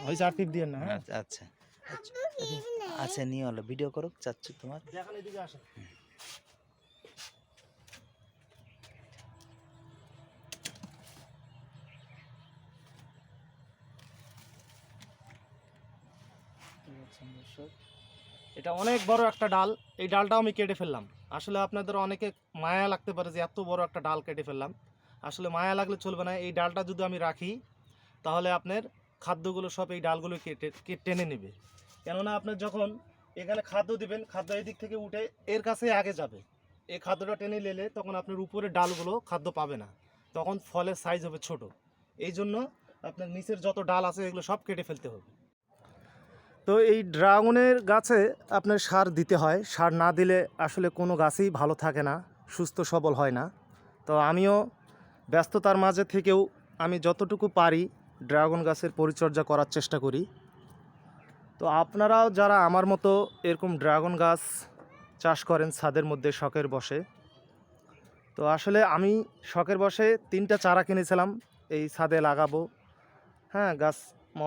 হয়েছে আর টিপ দিয়ে না। হ্যাঁ আচ্ছা আচ্ছা নিয়ে হলো ভিডিও করুক চাচ্ছি তোমার দেখেন এদিকে আসেন। এটা অনেক বড় একটা ডাল, এই ডালটাও আমি কেটে ফেললাম। আসলে আপনাদের অনেকে মায়া লাগতে পারে যে এত বড় একটা ডাল কেটে ফেললাম, আসলে মায়া লাগলে চলবে না। এই ডালটা যদি আমি রাখি তাহলে আপনার খাদ্যগুলো সব এই ডালগুলো টেনে নেবে। কেননা আপনার যখন এখানে খাদ্য দিবেন, খাদ্য এই দিক থেকে উঠে এর কাছে আগে যাবে, এই খাদ্যটা টেনে নিলে তখন আপনার উপরের ডালগুলো খাদ্য পাবে না, তখন ফলের সাইজ হবে ছোট। এই জন্য আপনার নিচের যত ডাল আছে এগুলো সব কেটে ফেলতে হবে। তো এই ড্রাগনের গাছে আপনার সার দিতে হয়, সার না দিলে আসলে কোনো গাছই ভালো থাকে না, সুস্থ সবল হয় না। তো আমিও ব্যস্ততার মাঝে থেকেও আমি যতটুকু পারি ড্রাগন গাছের পরিচর্যা করার চেষ্টা করি। তো আপনারাও যারা আমার মতো এরকম ড্রাগন গাছ চাষ করেন ছাদের মধ্যে শখের বসে, তো আসলে আমি শখের বসে 3টা চারা কিনেছিলাম এই ছাদে লাগাবো। হ্যাঁ, গাছ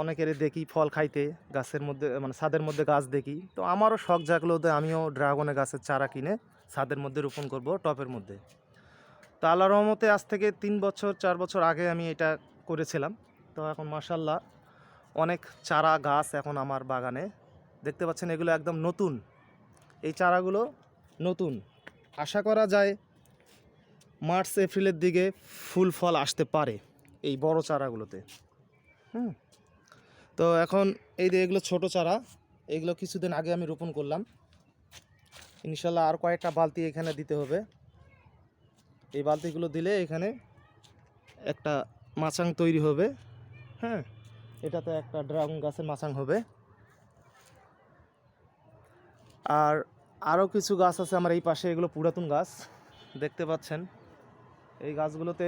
অনেকের দেখি ফল খাইতে গাছের মধ্যে, মানে ছাদের মধ্যে গাছ দেখি, তো আমারও শখ জাগলো যে আমিও ড্রাগনের গাছের চারা কিনে ছাদের মধ্যে রোপণ করব টবের মধ্যে। তো আল্লাহর রহমতে আজ থেকে 3 বছর 4 বছর আগে আমি এটা করেছিলাম। তো এখন মাশাআল্লাহ অনেক চারা গাছ এখন আমার বাগানে দেখতে পাচ্ছেন, এগুলো একদম নতুন, এই চারাগুলো নতুন। আশা করা যায় মার্চ এপ্রিলের দিকে ফুল ফল আসতে পারে এই বড় চারাগুলোতে। তো এখন এই যে এগুলো ছোট চারা, এগুলো কিছুদিন আগে আমি রোপণ করলাম। ইনশাল্লাহ আর কয়েকটা বালতি এখানে দিতে হবে। এই বালতিগুলো দিলে এখানে একটা মাচাং তৈরি হবে। হ্যাঁ, এটাতে একটা ড্রাগন গাছের মাচাং হবে। আর আরও কিছু গাছ আছে আমার এই পাশে, এগুলো পুরাতন গাছ দেখতে পাচ্ছেন। এই গাছগুলোতে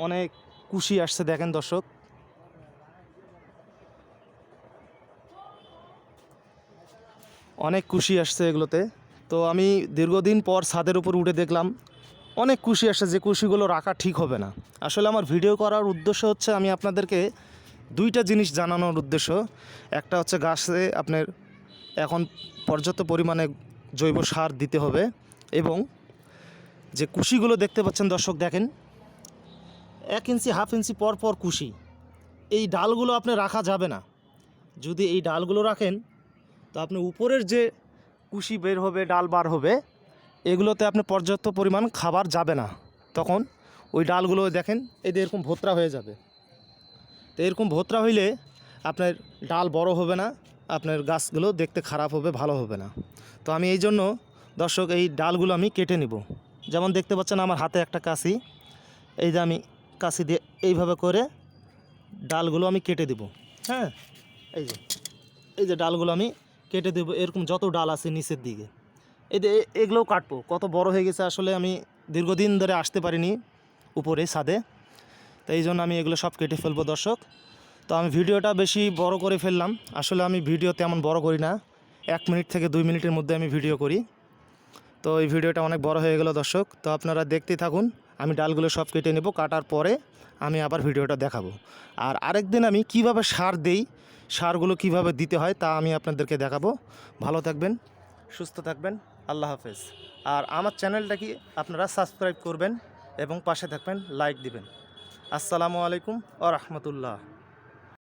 অনেক কুশি আসছে, দেখেন দর্শক, অনেক কুশি আসছে এগুলোতে। তো আমি দীর্ঘদিন পর ছাদের উপর উঠে দেখলাম অনেক কুশি আসছে, যে কুশিগুলো রাখা ঠিক হবে না। আসলে আমার ভিডিও করার উদ্দেশ্য হচ্ছে আমি আপনাদেরকে 2টা জিনিস জানানোর উদ্দেশ্য। একটা হচ্ছে গাছে আপনার এখন পর্যাপ্ত পরিমাণে জৈব সার দিতে হবে, এবং যে কুশিগুলো দেখতে পাচ্ছেন দর্শক দেখেন 1 ইঞ্চি 1/2 ইঞ্চি পর পর কুশি, এই ডালগুলো আপনি রাখা যাবে না। যদি এই ডালগুলো রাখেন তো আপনি উপরের যে কুশি বের হবে, ডাল বার হবে, এগুলোতে আপনি পর্যাপ্ত পরিমাণ খাবার যাবে না, তখন ওই ডালগুলো দেখেন এই এরকম ভোঁতরা হয়ে যাবে। তো এরকম ভোঁতরা হইলে আপনার ডাল বড় হবে না, আপনার গাছগুলো দেখতে খারাপ হবে, ভালো হবে না। তো আমি এই জন্য দর্শক এই ডালগুলো আমি কেটে নিব। যেমন দেখতে পাচ্ছেন আমার হাতে একটা কাঁচি, এই যে আমি কাঁচি দিয়ে এইভাবে করে ডালগুলো আমি কেটে দেব। হ্যাঁ, এই যে ডালগুলো আমি কেটে দেবো, এরকম যত ডাল আছে নিচের দিকে এই যে এগুলোও কাটবো। কত বড় হয়ে গেছে, আসলে আমি দীর্ঘদিন ধরে আসতে পারিনি উপরে ছাদে, তো এই জন্য আমি এগুলো সব কেটে ফেলবো দর্শক। তো আমি ভিডিওটা বেশি বড় করে ফেললাম, আসলে আমি ভিডিও তেমন বড় করি না, 1 মিনিট থেকে 2 মিনিটের মধ্যে আমি ভিডিও করি। তো এই ভিডিওটা অনেক বড় হয়ে গেল দর্শক, তো আপনারা দেখতেই থাকুন। আমি ডালগুলো সব কেটে নেব, কাটার পরে আমি আবার ভিডিওটা দেখাবো। আর আরেকদিন আমি কিভাবে সার দেই, সারগুলো কিভাবে দিতে হয় তা আমি আপনাদেরকে দেখাবো। ভালো থাকবেন, সুস্থ থাকবেন, আল্লাহ হাফেজ। আর আমার চ্যানেলটা কি আপনারা সাবস্ক্রাইব করবেন এবং পাশে থাকবেন, লাইক দিবেন। আসসালামু আলাইকুম ওয়া রাহমাতুল্লাহ।